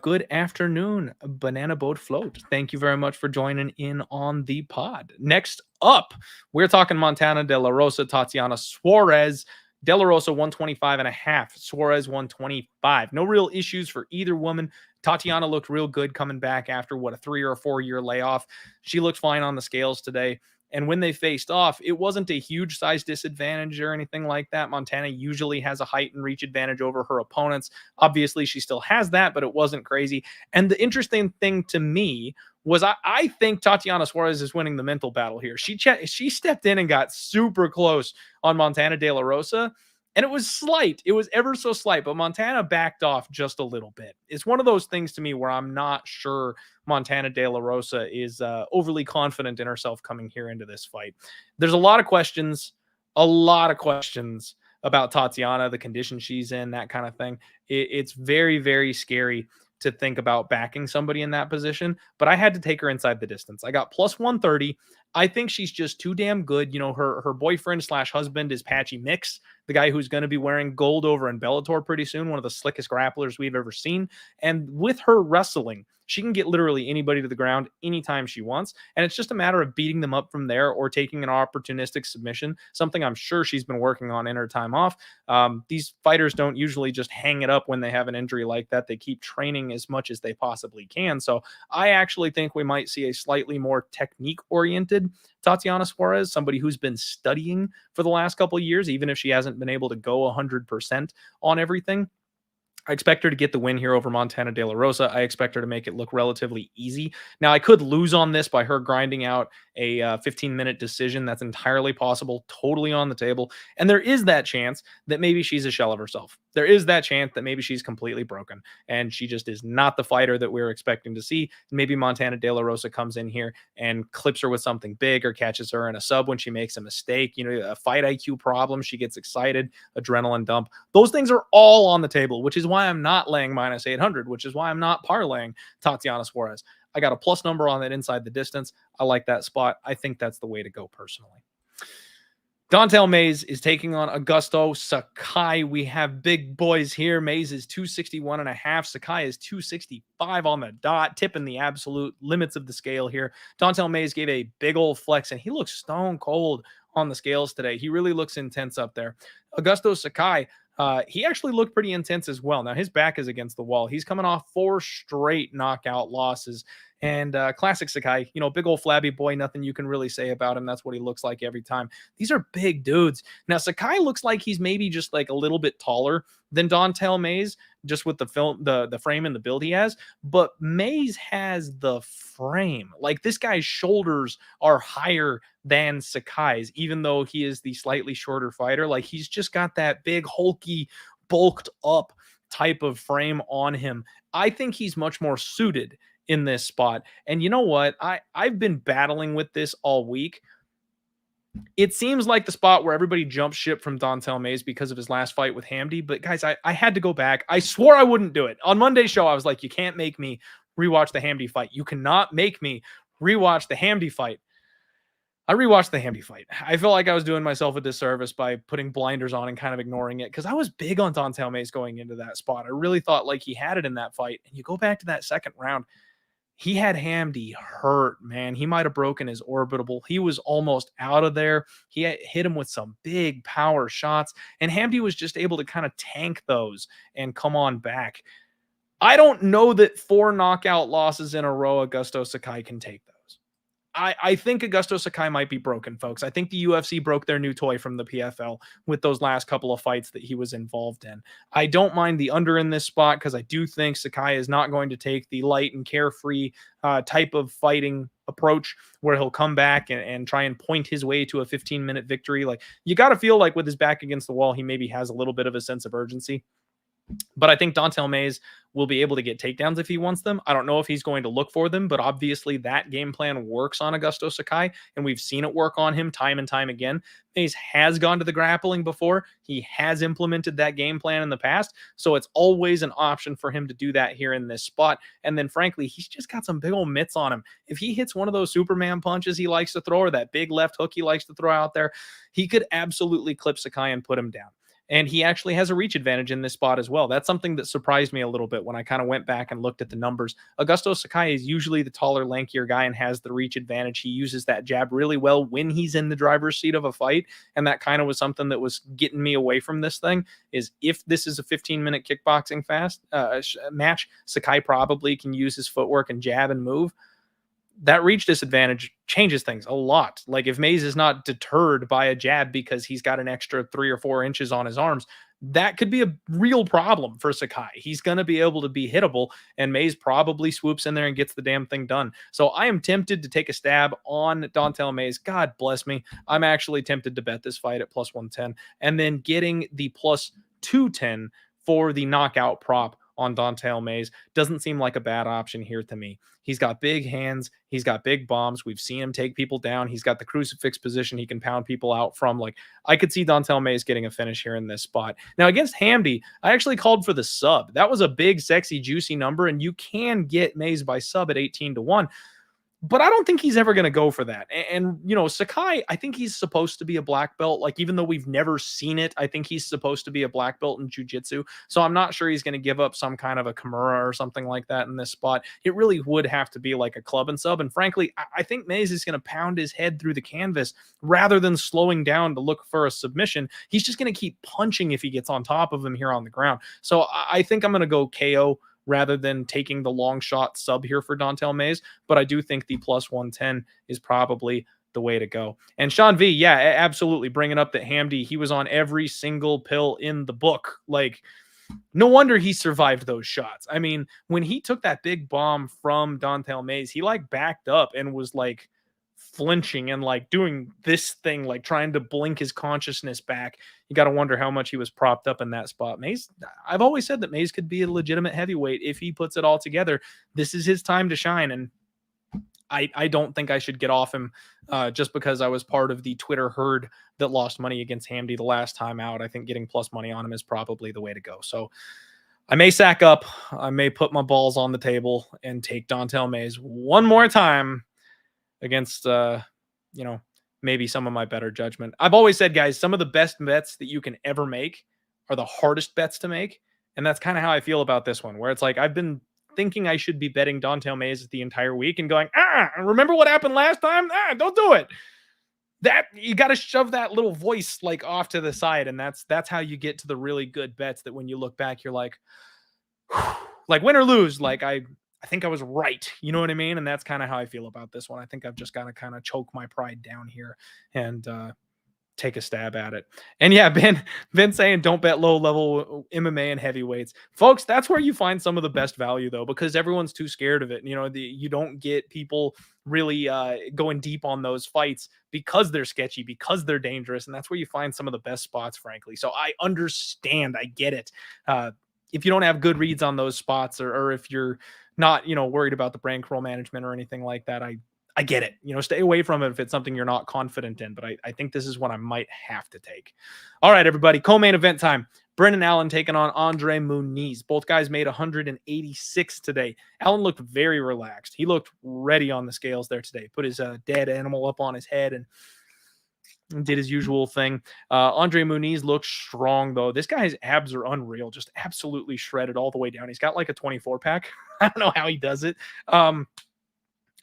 Good afternoon, Banana Boat Float. Thank you very much for joining in on the pod. Next up, we're talking Montana De La Rosa, Tatiana Suarez. De La Rosa 125.5, Suarez 125. No real issues for either woman. Tatiana looked real good coming back after a 3 or 4 year layoff. She looked fine on the scales today. And when they faced off, it wasn't a huge size disadvantage or anything like that. Montana usually has a height and reach advantage over her opponents. Obviously, she still has that, but it wasn't crazy. And the interesting thing to me was I think Tatiana Suarez is winning the mental battle here. She stepped in and got super close on Montana De La Rosa. And it was slight. It was ever so slight, but Montana backed off just a little bit. It's one of those things to me where I'm not sure Montana De La Rosa is overly confident in herself coming here into this fight. There's a lot of questions about Tatiana, the condition she's in, that kind of thing. It's very, very scary to think about backing somebody in that position, but I had to take her inside the distance. I got plus 130. I think she's just too damn good. You know, her boyfriend / husband is Patchy Mix, the guy who's going to be wearing gold over in Bellator pretty soon, one of the slickest grapplers we've ever seen. And with her wrestling, she can get literally anybody to the ground anytime she wants. And it's just a matter of beating them up from there or taking an opportunistic submission, something I'm sure she's been working on in her time off. These fighters don't usually just hang it up when they have an injury like that. They keep training as much as they possibly can. So I actually think we might see a slightly more technique-oriented Tatiana Suarez, somebody who's been studying for the last couple of years, even if she hasn't been able to go 100% on everything. I expect her to get the win here over Montana De La Rosa. I expect her to make it look relatively easy. Now, I could lose on this by her grinding out a 15-minute decision. That's entirely possible, totally on the table. And there is that chance that maybe she's a shell of herself. There is that chance that maybe she's completely broken and she just is not the fighter that we're expecting to see. Maybe Montana De La Rosa comes in here and clips her with something big or catches her in a sub when she makes a mistake. You know, a fight IQ problem. She gets excited, adrenaline dump. Those things are all on the table, which is why I'm not laying minus 800, which is why I'm not parlaying Tatiana Suarez. I got a plus number on that inside the distance. I like that spot. I think that's the way to go personally. Don'Tale Mayes is taking on Augusto Sakai. We have big boys here. Mayes is 261.5. Sakai is 265 on the dot, tipping the absolute limits of the scale here. Don'Tale Mayes gave a big old flex, and he looks stone cold on the scales today. He really looks intense up there. Augusto Sakai, he actually looked pretty intense as well. Now, his back is against the wall. He's coming off 4 straight knockout losses. And classic Sakai, you know, big old flabby boy, nothing you can really say about him. That's what he looks like every time. These are big dudes. Now, Sakai looks like he's maybe just like a little bit taller than Don'Tale Mayes, just with the frame and the build he has. But Mayes has the frame. Like, this guy's shoulders are higher than Sakai's, even though he is the slightly shorter fighter. Like, he's just got that big, hulky, bulked up type of frame on him. I think he's much more suited in this spot. And you know what? I've been battling with this all week. It seems like the spot where everybody jumped ship from Don'Tale Mayes because of his last fight with Hamdi. But guys, I had to go back. I swore I wouldn't do it. On Monday's show, I was like, you can't make me rewatch the Hamdi fight. You cannot make me rewatch the Hamdi fight. I rewatched the Hamdi fight. I felt like I was doing myself a disservice by putting blinders on and kind of ignoring it because I was big on Don'Tale Mayes going into that spot. I really thought like he had it in that fight. And you go back to that second round, he had Hamdi hurt, man. He might have broken his orbital. He was almost out of there. He hit him with some big power shots, and Hamdi was just able to kind of tank those and come on back. I don't know that 4 knockout losses in a row Augusto Sakai can take those. I think Augusto Sakai might be broken, folks. I think the UFC broke their new toy from the PFL with those last couple of fights that he was involved in. I don't mind the under in this spot because I do think Sakai is not going to take the light and carefree type of fighting approach where he'll come back and try and point his way to a 15-minute victory. Like, you got to feel like with his back against the wall, he maybe has a little bit of a sense of urgency. But I think Don'Tale Mayes will be able to get takedowns if he wants them. I don't know if he's going to look for them, but obviously that game plan works on Augusto Sakai, and we've seen it work on him time and time again. Mayes has gone to the grappling before. He has implemented that game plan in the past, so it's always an option for him to do that here in this spot. And then, frankly, he's just got some big old mitts on him. If he hits one of those Superman punches he likes to throw or that big left hook he likes to throw out there, he could absolutely clip Sakai and put him down. And he actually has a reach advantage in this spot as well. That's something that surprised me a little bit when I kind of went back and looked at the numbers. Augusto Sakai is usually the taller, lankier guy and has the reach advantage. He uses that jab really well when he's in the driver's seat of a fight. And that kind of was something that was getting me away from this thing, is if this is a 15-minute kickboxing match, Sakai probably can use his footwork and jab and move. that reach disadvantage changes things a lot. Like if Mays is not deterred by a jab because he's got an extra 3 or 4 inches on his arms, that could be a real problem for Sakai. He's going to be able to be hittable, and Mays probably swoops in there and gets the damn thing done. So I am tempted to take a stab on Don'Tale Mayes. God bless me. I'm actually tempted to bet this fight at plus 110 and then getting the plus 210 for the knockout prop on Don'Tale Mayes doesn't seem like a bad option here to me. He's got big hands. He's got big bombs. We've seen him take people down. He's got the crucifix position he can pound people out from. Like, I could see Don'Tale Mayes getting a finish here in this spot. Now, against Hamdy, I actually called for the sub. That was a big, sexy, juicy number, and you can get Mayes by sub at 18-1. But I don't think he's ever going to go for that. And, you know, Sakai, I think he's supposed to be a black belt. Like, even though we've never seen it, I think he's supposed to be a black belt in jiu-jitsu. So I'm not sure he's going to give up some kind of a Kimura or something like that in this spot. It really would have to be like a club and sub. And frankly, I think Mayes is going to pound his head through the canvas rather than slowing down to look for a submission. He's just going to keep punching if he gets on top of him here on the ground. So I think I'm going to go KO rather than taking the long shot sub here for Don'Tale Mayes. But I do think the plus 110 is probably the way to go. And Sean V, yeah, absolutely. Bringing up that Hamdy, he was on every single pill in the book. Like, no wonder he survived those shots. I mean, when he took that big bomb from Don'Tale Mayes, he like backed up and was like flinching and like doing this thing, like trying to blink his consciousness back. You got to wonder how much he was propped up in that spot. Mayes, I've always said that Mayes could be a legitimate heavyweight if he puts it all together. This is his time to shine, and I don't think I should get off him just because I was part of the Twitter herd that lost money against Hamdy the last time out. I think getting plus money on him is probably the way to go. So I may sack up. I may put my balls on the table and take Don'Tale Mayes one more time against, you know, maybe some of my better judgment. I've always said, guys, some of the best bets that you can ever make are the hardest bets to make. And that's kind of how I feel about this one, where it's like, I've been thinking I should be betting Don'Tale Mayes the entire week and going, remember what happened last time? Don't do it. That you got to shove that little voice like off to the side. And that's how you get to the really good bets that when you look back, you're like, like win or lose, like I think I was right. You know what I mean? And that's kind of how I feel about this one. I think I've just got to kind of choke my pride down here and take a stab at it. And yeah, Ben saying don't bet low level MMA and heavyweights. Folks, that's where you find some of the best value though, because everyone's too scared of it. You know, you don't get people really going deep on those fights because they're sketchy, because they're dangerous. And that's where you find some of the best spots, frankly. So I understand. I get it. If you don't have good reads on those spots or if you're not, you know, worried about the brain control management or anything like that, I get it. You know, stay away from it if it's something you're not confident in. But I think this is what I might have to take. All right, everybody. Co-main event time. Brendan Allen taking on André Muniz. Both guys made 186 today. Allen looked very relaxed. He looked ready on the scales there today. Put his dead animal up on his head and did his usual thing. André Muniz looks strong, though. This guy's abs are unreal. Just absolutely shredded all the way down. He's got like a 24-pack. I don't know how he does it.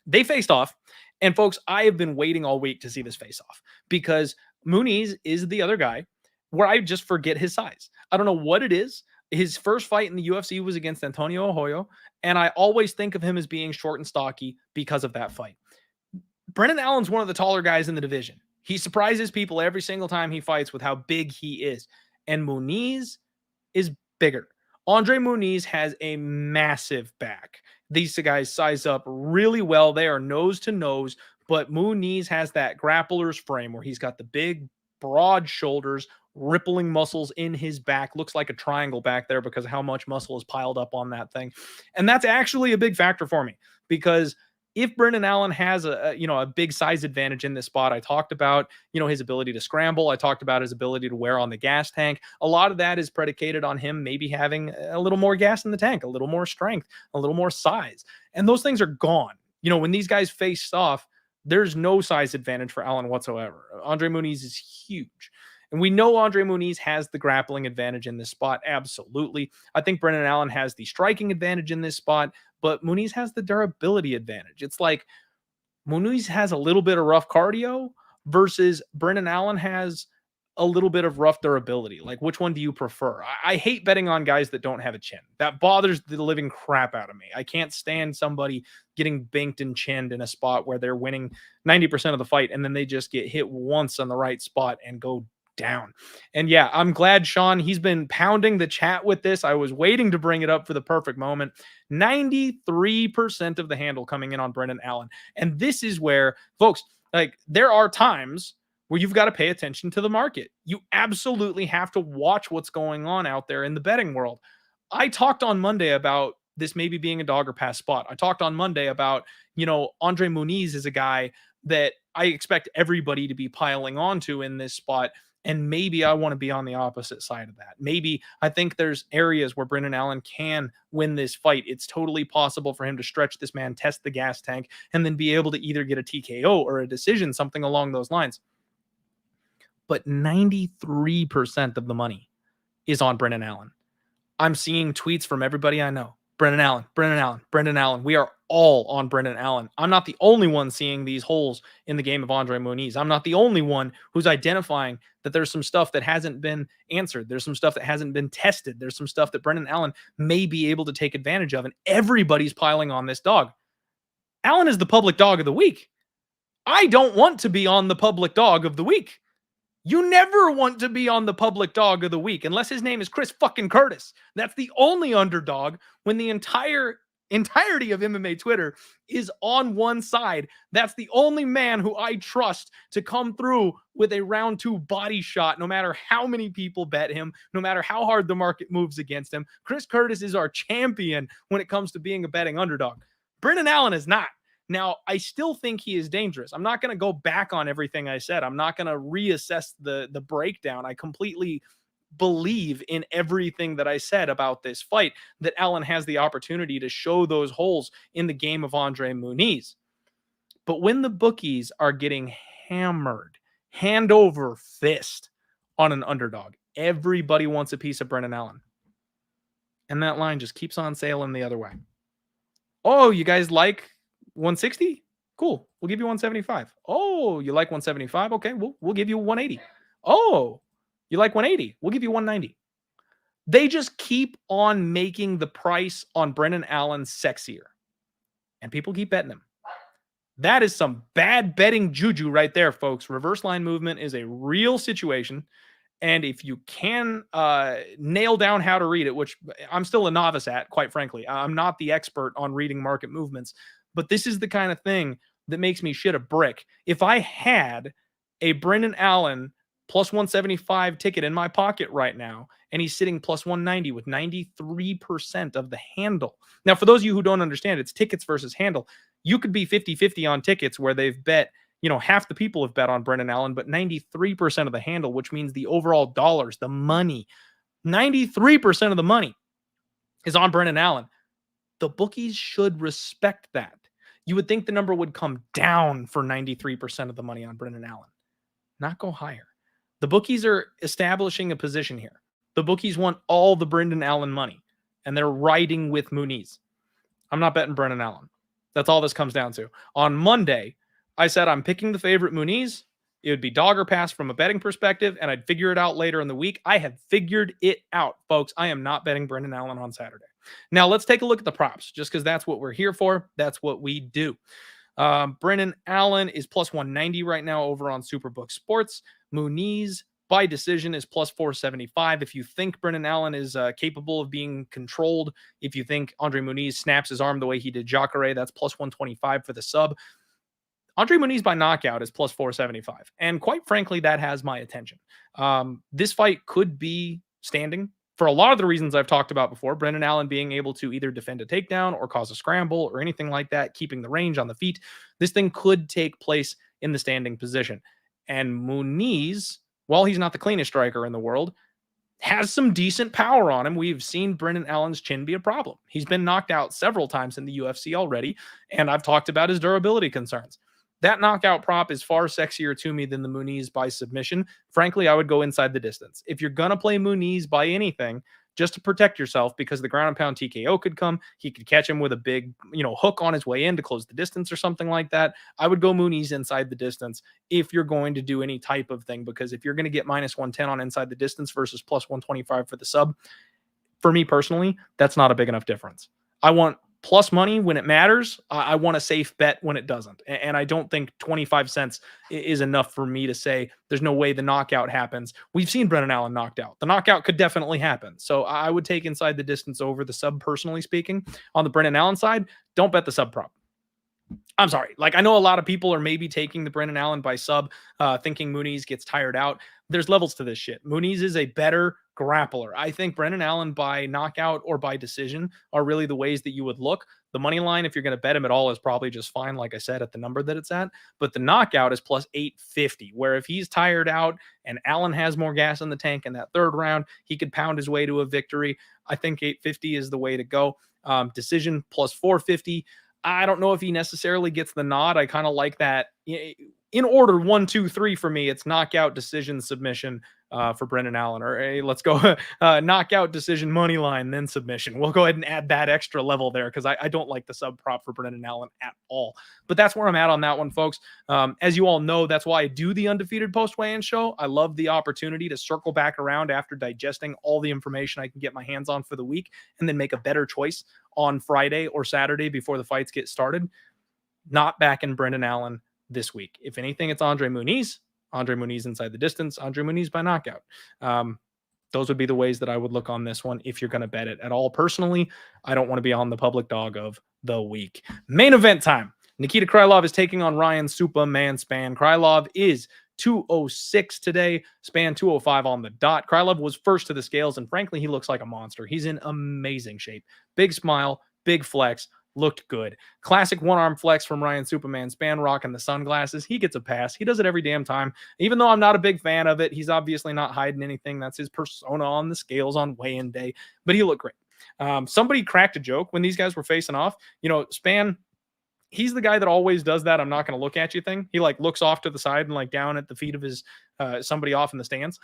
They faced off. And folks, I have been waiting all week to see this face off because Muniz is the other guy where I just forget his size. I don't know what it is. His first fight in the UFC was against Antonio Arroyo, and I always think of him as being short and stocky because of that fight. Brendan Allen's one of the taller guys in the division. He surprises people every single time he fights with how big he is. And Muniz is bigger. André Muniz has a massive back. These guys size up really well. They are nose to nose, but Muniz has that grappler's frame where he's got the big, broad shoulders, rippling muscles in his back. Looks like a triangle back there because of how much muscle is piled up on that thing. And that's actually a big factor for me because if Brendan Allen has a big size advantage in this spot, I talked about, his ability to scramble. I talked about his ability to wear on the gas tank. A lot of that is predicated on him maybe having a little more gas in the tank, a little more strength, a little more size. And those things are gone. When these guys face off, there's no size advantage for Allen whatsoever. André Muniz is huge. And we know André Muniz has the grappling advantage in this spot. Absolutely. I think Brendan Allen has the striking advantage in this spot, but Muniz has the durability advantage. It's like Muniz has a little bit of rough cardio versus Brendan Allen has a little bit of rough durability. Like, which one do you prefer? I hate betting on guys that don't have a chin. That bothers the living crap out of me. I can't stand somebody getting banked and chinned in a spot where they're winning 90% of the fight and then they just get hit once on the right spot and go down. And yeah, I'm glad Sean, he's been pounding the chat with this. I was waiting to bring it up for the perfect moment. 93% of the handle coming in on Brendan Allen. And this is where, folks, like, there are times where you've got to pay attention to the market. You absolutely have to watch what's going on out there in the betting world. I talked on Monday about this maybe being a dog or pass spot. I talked on Monday about, André Muniz is a guy that I expect everybody to be piling onto in this spot. And maybe I want to be on the opposite side of that. Maybe I think there's areas where Brendan Allen can win this fight. It's totally possible for him to stretch this man, test the gas tank, and then be able to either get a TKO or a decision, something along those lines. But 93% of the money is on Brendan Allen. I'm seeing tweets from everybody I know. Brendan Allen, Brendan Allen, Brendan Allen. We are all on Brendan Allen. I'm not the only one seeing these holes in the game of André Muniz. I'm not the only one who's identifying that there's some stuff that hasn't been answered. There's some stuff that hasn't been tested. There's some stuff that Brendan Allen may be able to take advantage of. And everybody's piling on this dog. Allen is the public dog of the week. I don't want to be on the public dog of the week. You never want to be on the public dog of the week unless his name is Chris fucking Curtis. That's the only underdog when the entirety of MMA Twitter is on one side. That's the only man who I trust to come through with a round 2 body shot, no matter how many people bet him, no matter how hard the market moves against him. Chris Curtis is our champion when it comes to being a betting underdog. Brendan Allen is not. Now, I still think he is dangerous. I'm not going to go back on everything I said. I'm not going to reassess the breakdown. I completely believe in everything that I said about this fight, that Allen has the opportunity to show those holes in the game of André Muniz. But when the bookies are getting hammered, hand over fist on an underdog, everybody wants a piece of Brendan Allen. And that line just keeps on sailing the other way. Oh, you guys like 160? Cool. We'll give you 175. Oh, you like 175? Okay, we'll give you 180. Oh, you like 180? We'll give you 190. They just keep on making the price on Brendan Allen sexier. And people keep betting him. That is some bad betting juju right there, folks. Reverse line movement is a real situation. And if you can nail down how to read it, which I'm still a novice at, quite frankly, I'm not the expert on reading market movements, but this is the kind of thing that makes me shit a brick. If I had a Brendan Allen plus 175 ticket in my pocket right now, and he's sitting plus 190 with 93% of the handle. Now, for those of you who don't understand, it's tickets versus handle. You could be 50-50 on tickets where they've bet, half the people have bet on Brendan Allen, but 93% of the handle, which means the overall dollars, the money, 93% of the money is on Brendan Allen. The bookies should respect that. You would think the number would come down for 93% of the money on Brendan Allen, not go higher. The bookies are establishing a position here. The bookies want all the Brendan Allen money, and they're riding with Muniz. I'm not betting Brendan Allen. That's all this comes down to. On Monday, I said I'm picking the favorite Muniz. It would be dog or pass from a betting perspective, and I'd figure it out later in the week. I have figured it out, folks. I am not betting Brendan Allen on Saturday. Now, let's take a look at the props, just because that's what we're here for. That's what we do. Brendan Allen is plus 190 right now over on Superbook Sports. Muniz by decision is plus 475. If you think Brendan Allen is capable of being controlled, if you think André Muniz snaps his arm the way he did Jacare, that's plus 125 for the sub. André Muniz by knockout is plus 475. And quite frankly, that has my attention. This fight could be standing for a lot of the reasons I've talked about before. Brendan Allen being able to either defend a takedown or cause a scramble or anything like that, keeping the range on the feet. This thing could take place in the standing position. And Muniz, while he's not the cleanest striker in the world, has some decent power on him. We've seen Brendan Allen's chin be a problem. He's been knocked out several times in the UFC already, and I've talked about his durability concerns. That knockout prop is far sexier to me than the Muniz by submission. Frankly, I would go inside the distance. If you're going to play Muniz by anything, just to protect yourself, because the ground and pound TKO could come. He could catch him with a big, hook on his way in to close the distance or something like that. I would go Muniz inside the distance if you're going to do any type of thing, because if you're going to get minus 110 on inside the distance versus plus 125 for the sub, for me personally, that's not a big enough difference. I want plus money when it matters. I want a safe bet when it doesn't. And I don't think 25 cents is enough for me to say there's no way the knockout happens. We've seen Brendan Allen knocked out. The knockout could definitely happen. So I would take inside the distance over the sub, personally speaking. On the Brendan Allen side, don't bet the sub prop. I'm sorry. Like, I know a lot of people are maybe taking the Brendan Allen by sub, thinking Muniz gets tired out. There's levels to this shit. Muniz is a better grappler. I think Brendan Allen by knockout or by decision are really the ways that you would look. The money line, if you're going to bet him at all, is probably just fine, like I said, at the number that it's at. But the knockout is plus 850, where if he's tired out and Allen has more gas in the tank in that third round, he could pound his way to a victory. I think 850 is the way to go. Decision plus 450. I don't know if he necessarily gets the nod. I kind of like that. In order 1, 2, 3 for me, it's knockout, decision, submission for Brendan Allen. Or hey, let's go knockout, decision, money line, then submission. We'll go ahead and add that extra level there, because I don't like the sub prop for Brendan Allen at all. But that's where I'm at on that one, folks. As you all know, that's why I do the Undefeated post weigh-in show. I love the opportunity to circle back around after digesting all the information I can get my hands on for the week, and then make a better choice on Friday or Saturday before the fights get started. Not backing Brendan Allen this week. If anything, it's André Muniz inside the distance, André Muniz by knockout. Those would be the ways that I would look on this one if you're going to bet it at all. Personally, I don't want to be on the public dog of the week. Main event time. Nikita Krylov is taking on Ryan Superman Spann. Krylov is 206 today. Spann 205 on the dot. Krylov was first to the scales, and frankly, he looks like a monster. He's in amazing shape. Big smile, big flex. Looked good. Classic one-arm flex from Ryan Superman Spann, rocking the sunglasses. He gets a pass. He does it every damn time. Even though I'm not a big fan of it, he's obviously not hiding anything. That's his persona on the scales on weigh-in day. But he looked great. Somebody cracked a joke when these guys were facing off. Spann, he's the guy that always does that "I'm not going to look at you" thing. He looks off to the side and down at the feet of his somebody off in the stands.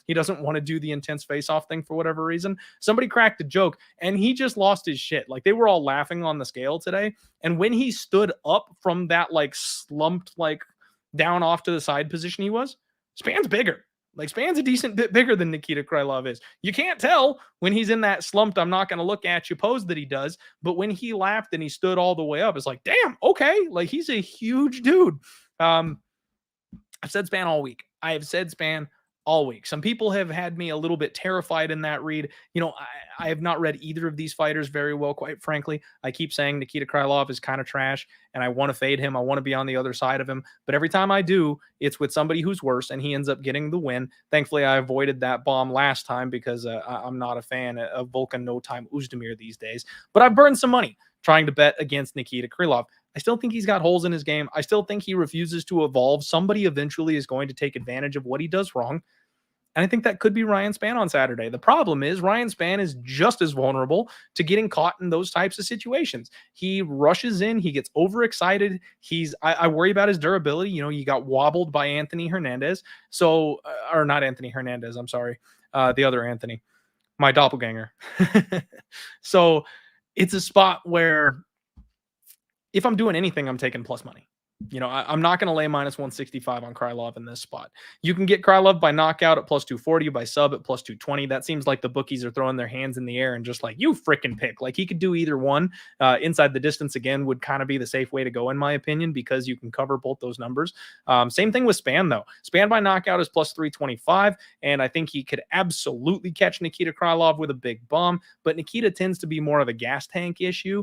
He doesn't want to do the intense face-off thing for whatever reason. Somebody cracked a joke and he just lost his shit. They were all laughing on the scale today. And when he stood up from that slumped down off to the side position he was, Spann's bigger. Spann's a decent bit bigger than Nikita Krylov is. You can't tell when he's in that slumped "I'm not going to look at you" pose that he does, but when he laughed and he stood all the way up, it's damn, okay. He's a huge dude. I've said Spann all week. I have said Spann all week. Some people have had me a little bit terrified in that read. I have not read either of these fighters very well, quite frankly. I keep saying Nikita Krylov is kind of trash, and I want to fade him. I want to be on the other side of him. But every time I do, it's with somebody who's worse, and he ends up getting the win. Thankfully, I avoided that bomb last time because I'm not a fan of Volkan No Time Uzdemir these days. But I've burned some money trying to bet against Nikita Krylov. I still think he's got holes in his game. I still think he refuses to evolve. Somebody eventually is going to take advantage of what he does wrong. And I think that could be Ryan Spann on Saturday. The problem is Ryan Spann is just as vulnerable to getting caught in those types of situations. He rushes in. He gets overexcited. I worry about his durability. You got wobbled by Anthony Hernandez. So, or not Anthony Hernandez. I'm sorry. The other Anthony, my doppelganger. So it's a spot where if I'm doing anything, I'm taking plus money. I'm not going to lay minus 165 on Krylov in this spot. You can get Krylov by knockout at plus 240, by sub at plus 220. That seems like the bookies are throwing their hands in the air and just you freaking pick. He could do either one. Inside the distance, again, would kind of be the safe way to go, in my opinion, because you can cover both those numbers. Same thing with Spann, though. Spann by knockout is plus 325, and I think he could absolutely catch Nikita Krylov with a big bomb, but Nikita tends to be more of a gas tank issue.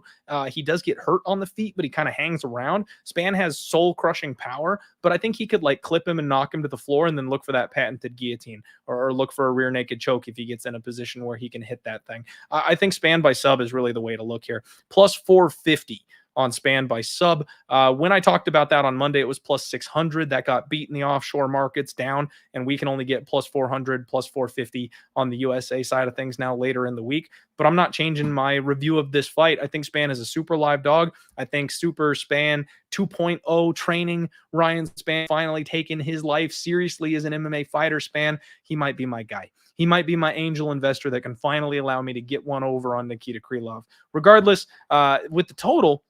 He does get hurt on the feet, but he kind of hangs around. Spann has soul-crushing power, but I think he could clip him and knock him to the floor and then look for that patented guillotine or look for a rear naked choke if he gets in a position where he can hit that thing. I think Spann by sub is really the way to look here. Plus 450 on Spann by sub. When I talked about that on Monday, it was plus 600. That got beat in the offshore markets down, and we can only get plus 400, plus 450 on the USA side of things now later in the week. But I'm not changing my review of this fight. I think Spann is a super live dog. I think Super Spann 2.0 training Ryan Spann finally taking his life seriously as an MMA fighter. Spann, he might be my guy. he might be my angel investor that can finally allow me to get one over on Nikita Krylov. Regardless, with the total,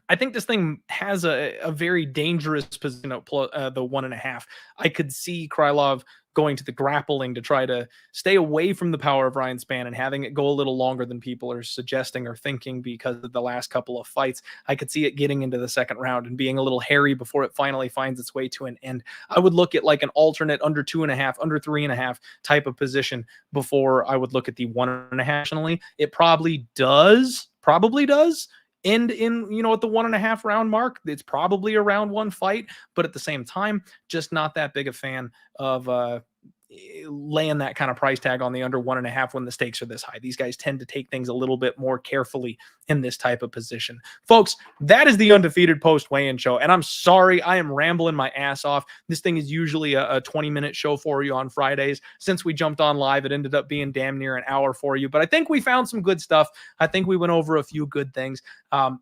I think this thing has a very dangerous position at the 1.5. I could see Krylov going to the grappling to try to stay away from the power of Ryan Spann and having it go a little longer than people are suggesting or thinking because of the last couple of fights. I could see it getting into the second round and being a little hairy before it finally finds its way to an end. I would look at like an alternate under 2.5, under 3.5 type of position before I would look at the 1.5. It probably does end in, at the 1.5 round mark. It's probably around one fight, but at the same time, just not that big a fan of laying that kind of price tag on the under 1.5 when the stakes are this high. These guys tend to take things a little bit more carefully in this type of position. Folks, that is the Undefeated post weigh-in show. And I'm sorry, I am rambling my ass off. This thing is usually a 20-minute show for you on Fridays. Since we jumped on live, it ended up being damn near an hour for you. But I think we found some good stuff. I think we went over a few good things.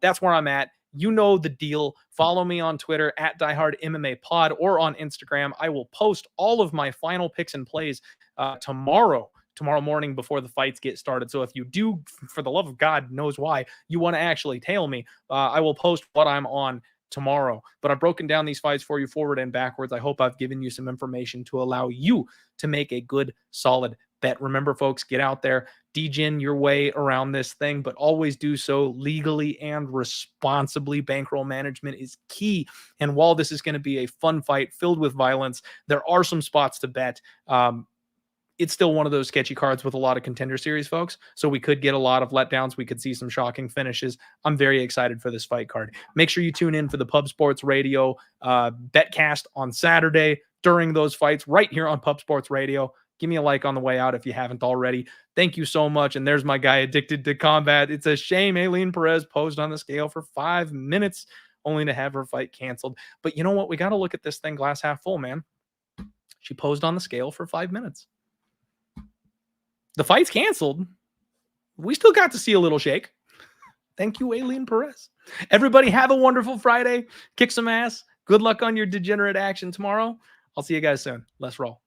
That's where I'm at. You know the deal. Follow me on Twitter at DieHardMMAPod or on Instagram. I will post all of my final picks and plays tomorrow morning before the fights get started. So if you do, for the love of God knows why, you want to actually tail me, I will post what I'm on tomorrow. But I've broken down these fights for you forward and backwards. I hope I've given you some information to allow you to make a good, solid bet. Remember, folks, get out there, degen your way around this thing, but always do so legally and responsibly. Bankroll management is key. And while this is going to be a fun fight filled with violence, there are some spots to bet. It's still one of those sketchy cards with a lot of contender series, folks. So we could get a lot of letdowns. We could see some shocking finishes. I'm very excited for this fight card. Make sure you tune in for the Pub Sports Radio betcast on Saturday during those fights right here on Pub Sports Radio. Give me a like on the way out if you haven't already. Thank you so much. And there's my guy addicted to combat. It's a shame Aileen Perez posed on the scale for 5 minutes only to have her fight canceled. But you know what? We got to look at this thing glass half full, man. She posed on the scale for 5 minutes. The fight's canceled. We still got to see a little shake. Thank you, Aileen Perez. Everybody have a wonderful Friday. Kick some ass. Good luck on your degenerate action tomorrow. I'll see you guys soon. Let's roll.